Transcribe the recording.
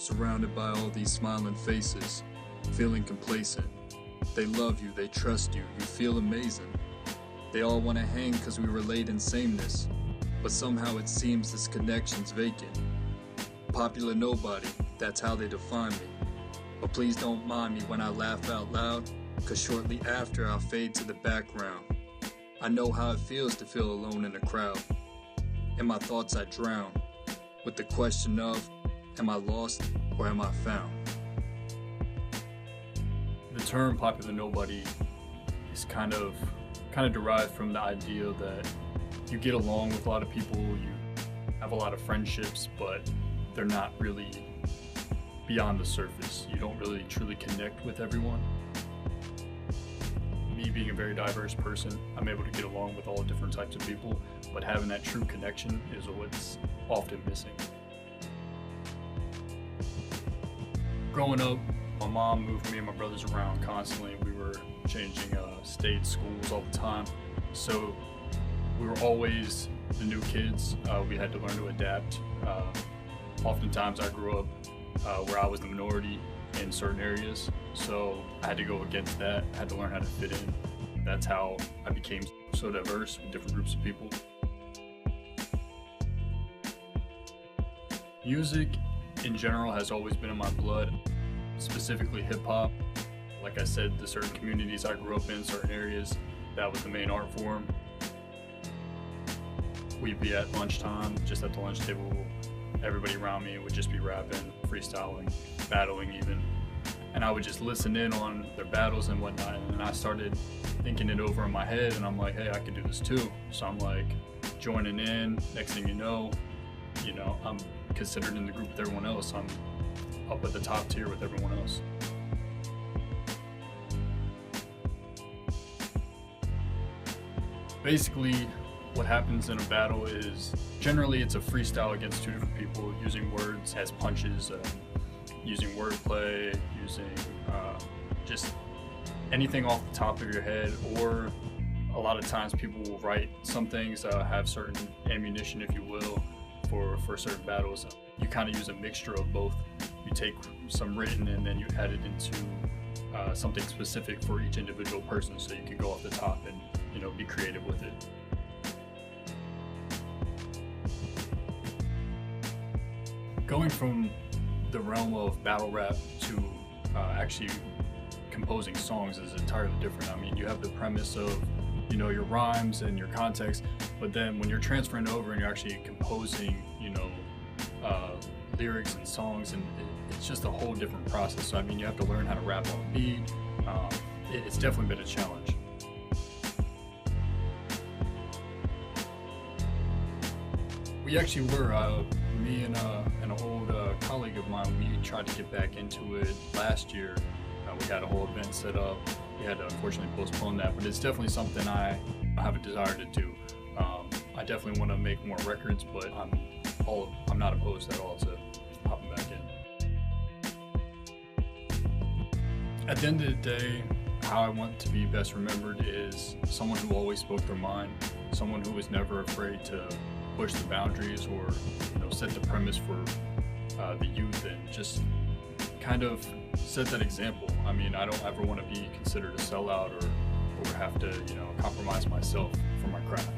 surrounded by all these smiling faces, feeling complacent. They love you, they trust you, you feel amazing. They all want to hang cause we relate in sameness, but somehow it seems this connection's vacant. Popular nobody, that's how they define me. But please don't mind me when I laugh out loud, cause shortly after I'll fade to the background. I know how it feels to feel alone in a crowd. In my thoughts I drown, with the question of, am I lost or am I found? The term popular nobody is kind of derived from the idea that you get along with a lot of people, you have a lot of friendships, but they're not really beyond the surface. You don't really truly connect with everyone. Me being a very diverse person, I'm able to get along with all different types of people, but having that true connection is what's often missing. Growing up, my mom moved me and my brothers around constantly. We were changing states, schools all the time. So we were always the new kids. We had to learn to adapt. Oftentimes I grew up where I was the minority in certain areas. So I had to go against that. I had to learn how to fit in. That's how I became so diverse with different groups of people. Music in general has always been in my blood, specifically hip hop. Like I said, the certain communities I grew up in, certain areas, that was the main art form. We'd be at lunchtime, just at the lunch table, everybody around me would just be rapping, freestyling, battling even. And I would just listen in on their battles and whatnot, and then I started thinking it over in my head, and I'm like, hey, I could do this too. So I'm like joining in. Next thing you know, I'm considered in the group with everyone else. I'm up at the top tier with everyone else. Basically, what happens in a battle is generally it's a freestyle against two different people using words as punches, using wordplay, using just anything off the top of your head, or a lot of times people will write some things, have certain ammunition, if you will, for certain battles. You kind of use a mixture of both. You take some written and then you add it into something specific for each individual person, so you can go off the top and be creative with it. Going from the realm of battle rap to actually composing songs is entirely different. I mean, you have the premise of your rhymes and your context, but then when you're transferring over and you're actually composing lyrics and songs, and it's just a whole different process. So I mean, you have to learn how to rap on beat. It's definitely been a challenge. We actually were, me and an old colleague of mine, we tried to get back into it last year. We had a whole event set up. We had to unfortunately postpone that, but it's definitely something I have a desire to do. I definitely want to make more records, but I'm not opposed at all to hopping back in. At the end of the day, how I want to be best remembered is someone who always spoke their mind, someone who was never afraid to push the boundaries or set the premise for the youth, and just kind of set that example. I mean, I don't ever want to be considered a sellout or have to compromise myself for my craft.